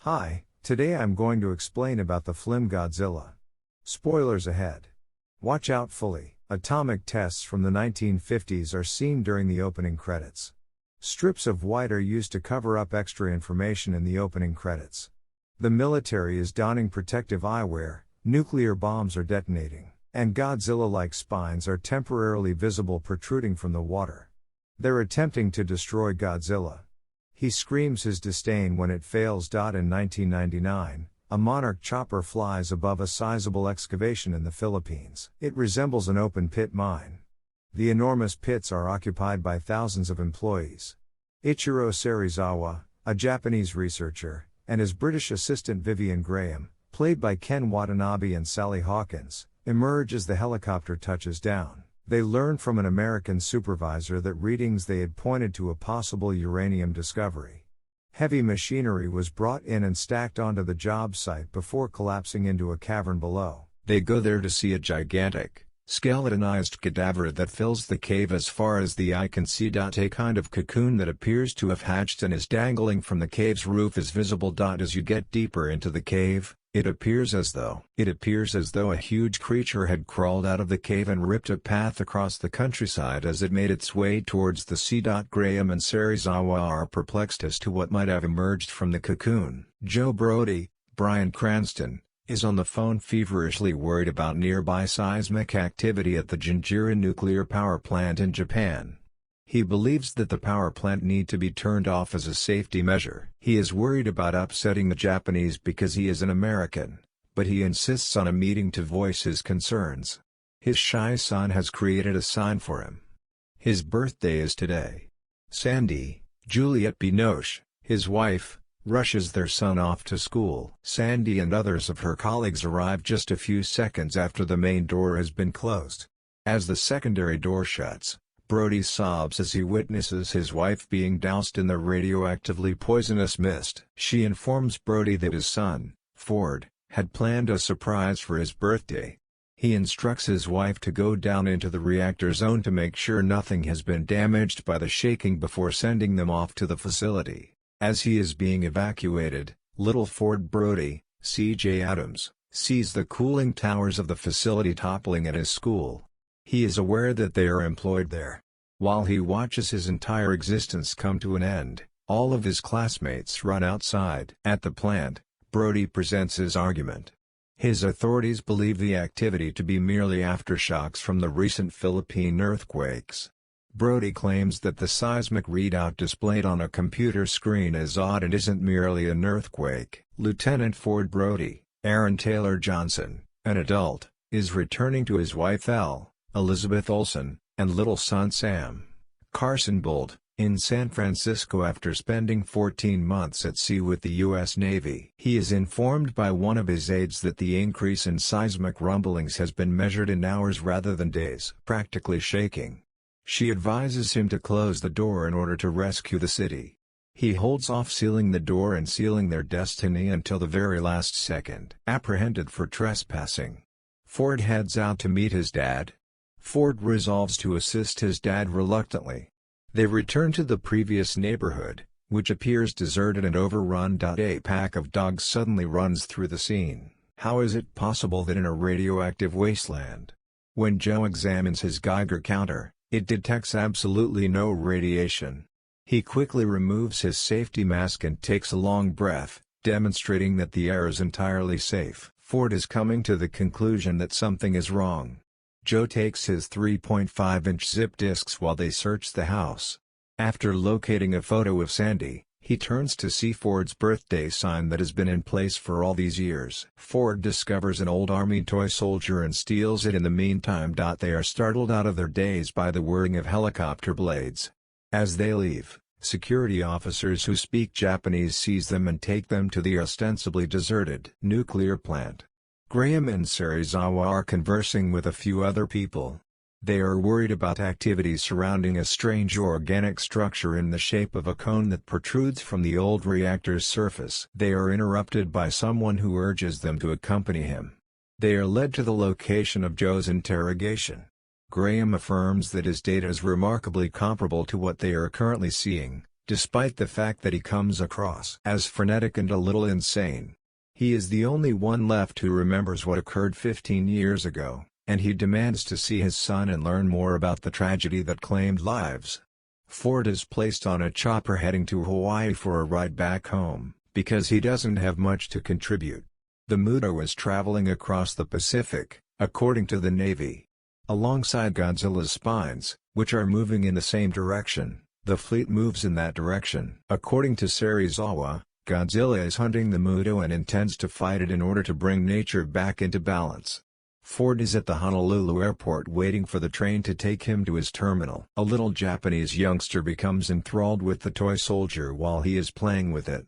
Hi, today I'm going to explain about the film Godzilla. Spoilers ahead. Watch out fully. Atomic tests from the 1950s are seen during the opening credits. Strips of white are used to cover up extra information in the opening credits. The military is donning protective eyewear, nuclear bombs are detonating, and Godzilla-like spines are temporarily visible protruding from the water. They're attempting to destroy Godzilla. He screams his disdain when it fails. In 1999, a Monarch chopper flies above a sizable excavation in the Philippines. It resembles an open pit mine. The enormous pits are occupied by thousands of employees. Ichiro Serizawa, a Japanese researcher, and his British assistant Vivian Graham, played by Ken Watanabe and Sally Hawkins, emerge as the helicopter touches down. They learned from an American supervisor that readings they had pointed to a possible uranium discovery. Heavy machinery was brought in and stacked onto the job site before collapsing into a cavern below. They go there to see a gigantic, skeletonized cadaver that fills the cave as far as the eye can see. A kind of cocoon that appears to have hatched and is dangling from the cave's roof is visible. As you get deeper into the cave, it appears as though a huge creature had crawled out of the cave and ripped a path across the countryside as it made its way towards the sea. Graham and Serizawa are perplexed as to what might have emerged from the cocoon. Joe Brody, Bryan Cranston, is on the phone feverishly worried about nearby seismic activity at the Jinjiri nuclear power plant in Japan. He believes that the power plant need to be turned off as a safety measure. He is worried about upsetting the Japanese because he is an American, but he insists on a meeting to voice his concerns. His shy son has created a sign for him. His birthday is today. Sandy, Juliette Binoche, his wife, rushes their son off to school. Sandy and others of her colleagues arrive just a few seconds after the main door has been closed. As the secondary door shuts, Brody sobs as he witnesses his wife being doused in the radioactively poisonous mist. She informs Brody that his son, Ford, had planned a surprise for his birthday. He instructs his wife to go down into the reactor zone to make sure nothing has been damaged by the shaking before sending them off to the facility. As he is being evacuated, little Ford Brody, C.J. Adams, sees the cooling towers of the facility toppling at his school. He is aware that they are employed there. While he watches his entire existence come to an end, all of his classmates run outside. At the plant, Brody presents his argument. His authorities believe the activity to be merely aftershocks from the recent Philippine earthquakes. Brody claims that the seismic readout displayed on a computer screen is odd and isn't merely an earthquake. Lieutenant Ford Brody, Aaron Taylor Johnson, an adult, is returning to his wife Elizabeth Olsen, and little son Sam, Carson Bolt, in San Francisco after spending 14 months at sea with the U.S. Navy. He is informed by one of his aides that the increase in seismic rumblings has been measured in hours rather than days, practically shaking. She advises him to close the door in order to rescue the city. He holds off sealing the door and sealing their destiny until the very last second. Apprehended for trespassing, Ford heads out to meet his dad. Ford resolves to assist his dad reluctantly. They return to the previous neighborhood, which appears deserted and overrun. A pack of dogs suddenly runs through the scene. How is it possible that in a radioactive wasteland? When Joe examines his Geiger counter, it detects absolutely no radiation. He quickly removes his safety mask and takes a long breath, demonstrating that the air is entirely safe. Ford is coming to the conclusion that something is wrong. Joe takes his 3.5-inch zip disks while they search the house. After locating a photo of Sandy, he turns to see Ford's birthday sign that has been in place for all these years. Ford discovers an old army toy soldier and steals it in the meantime. They are startled out of their daze by the whirring of helicopter blades. As they leave, security officers who speak Japanese seize them and take them to the ostensibly deserted nuclear plant. Graham and Serizawa are conversing with a few other people. They are worried about activities surrounding a strange organic structure in the shape of a cone that protrudes from the old reactor's surface. They are interrupted by someone who urges them to accompany him. They are led to the location of Joe's interrogation. Graham affirms that his data is remarkably comparable to what they are currently seeing, despite the fact that he comes across as frenetic and a little insane. He is the only one left who remembers what occurred 15 years ago, and he demands to see his son and learn more about the tragedy that claimed lives. Ford is placed on a chopper heading to Hawaii for a ride back home, because he doesn't have much to contribute. The Muto is traveling across the Pacific, according to the Navy. Alongside Godzilla's spines, which are moving in the same direction, the fleet moves in that direction. According to Serizawa, Godzilla is hunting the Muto and intends to fight it in order to bring nature back into balance. Ford is at the Honolulu airport waiting for the train to take him to his terminal. A little Japanese youngster becomes enthralled with the toy soldier while he is playing with it.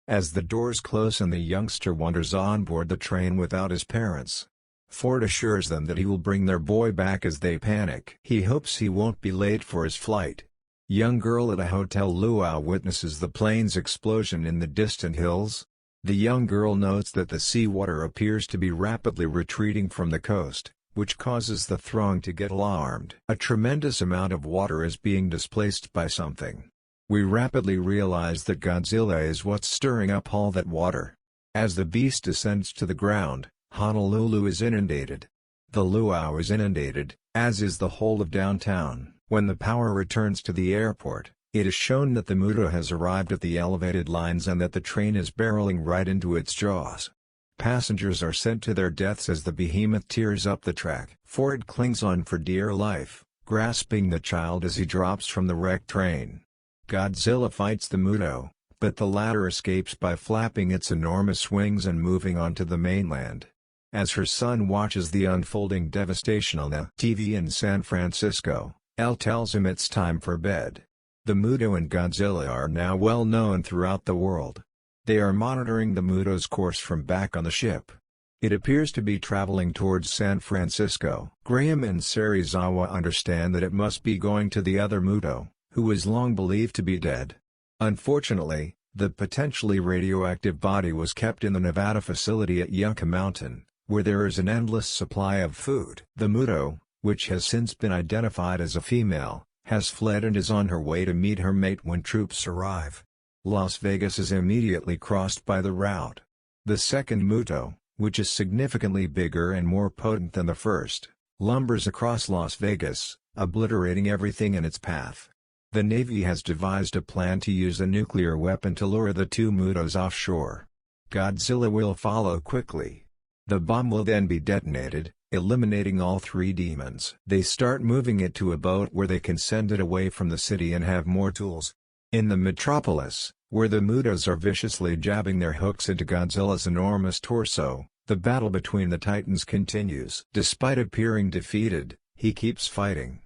As the doors close and the youngster wanders on board the train without his parents, Ford assures them that he will bring their boy back as they panic. He hopes he won't be late for his flight. Young girl at a hotel luau witnesses the plane's explosion in the distant hills. The young girl notes that the seawater appears to be rapidly retreating from the coast, which causes the throng to get alarmed. A tremendous amount of water is being displaced by something. We rapidly realize that Godzilla is what's stirring up all that water. As the beast descends to the ground, Honolulu is inundated. The luau is inundated, as is the whole of downtown. When the power returns to the airport, it is shown that the Muto has arrived at the elevated lines and that the train is barreling right into its jaws. Passengers are sent to their deaths as the behemoth tears up the track. Ford clings on for dear life, grasping the child as he drops from the wrecked train. Godzilla fights the Muto, but the latter escapes by flapping its enormous wings and moving on to the mainland. As her son watches the unfolding devastation on the TV in San Francisco, Elle tells him it's time for bed. The Muto and Godzilla are now well known throughout the world. They are monitoring the Muto's course from back on the ship. It appears to be traveling towards San Francisco. Graham and Serizawa understand that it must be going to the other Muto, who is long believed to be dead. Unfortunately, the potentially radioactive body was kept in the Nevada facility at Yucca Mountain, where there is an endless supply of food. The Muto, which has since been identified as a female, has fled and is on her way to meet her mate when troops arrive. Las Vegas is immediately crossed by the route. The second Muto, which is significantly bigger and more potent than the first, lumbers across Las Vegas, obliterating everything in its path. The Navy has devised a plan to use a nuclear weapon to lure the two Mutos offshore. Godzilla will follow quickly. The bomb will then be detonated, eliminating all three demons. They start moving it to a boat where they can send it away from the city and have more tools. In the metropolis, where the Mutos are viciously jabbing their hooks into Godzilla's enormous torso, the battle between the titans continues. Despite appearing defeated, he keeps fighting.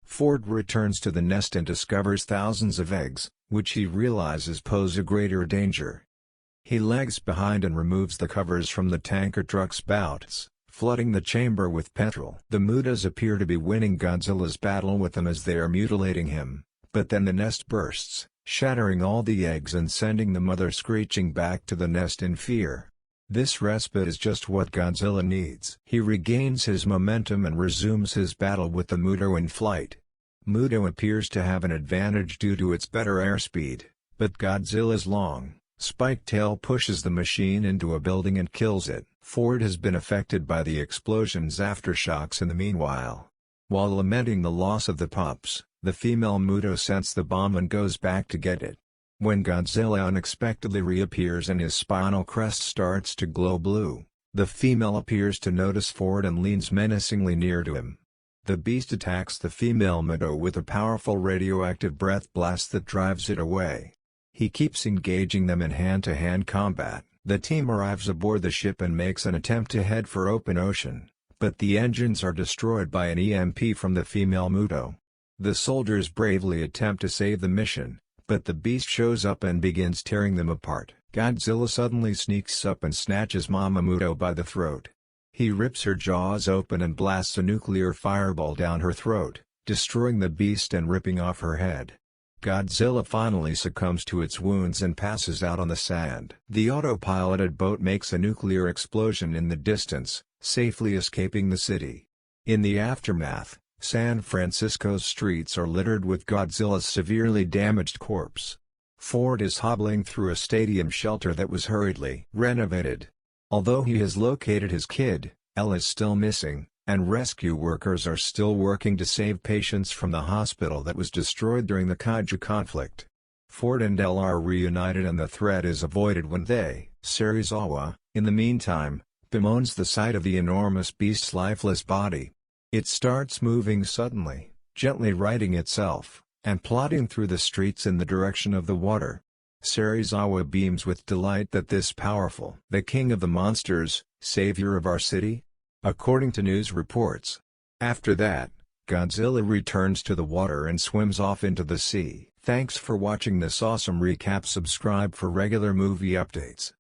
Ford returns to the nest and discovers thousands of eggs, which he realizes pose a greater danger. He lags behind and removes the covers from the tanker truck's spouts, flooding the chamber with petrol. The Mutos appear to be winning Godzilla's battle with them as they are mutilating him, but then the nest bursts, shattering all the eggs and sending the mother screeching back to the nest in fear. This respite is just what Godzilla needs. He regains his momentum and resumes his battle with the Muto in flight. Muto appears to have an advantage due to its better airspeed, but Godzilla's long, spiked tail pushes the machine into a building and kills it. Ford has been affected by the explosion's aftershocks in the meanwhile. While lamenting the loss of the pups, the female Muto scents the bomb and goes back to get it. When Godzilla unexpectedly reappears and his spinal crest starts to glow blue, the female appears to notice Ford and leans menacingly near to him. The beast attacks the female Muto with a powerful radioactive breath blast that drives it away. He keeps engaging them in hand-to-hand combat. The team arrives aboard the ship and makes an attempt to head for open ocean, but the engines are destroyed by an EMP from the female Muto. The soldiers bravely attempt to save the mission, but the beast shows up and begins tearing them apart. Godzilla suddenly sneaks up and snatches Mama Muto by the throat. He rips her jaws open and blasts a nuclear fireball down her throat, destroying the beast and ripping off her head. Godzilla finally succumbs to its wounds and passes out on the sand. The autopiloted boat makes a nuclear explosion in the distance, safely escaping the city. In the aftermath, San Francisco's streets are littered with Godzilla's severely damaged corpse. Ford is hobbling through a stadium shelter that was hurriedly renovated. Although he has located his kid, Elle is still missing, and rescue workers are still working to save patients from the hospital that was destroyed during the Kaiju conflict. Ford and Elle are reunited and the threat is avoided when they, Serizawa, in the meantime, bemoans the sight of the enormous beast's lifeless body. It starts moving suddenly, gently righting itself, and plodding through the streets in the direction of the water. Serizawa beams with delight that this powerful, the king of the monsters, savior of our city? According to news reports. After that, Godzilla returns to the water and swims off into the sea. Thanks for watching this awesome recap. Subscribe for regular movie updates.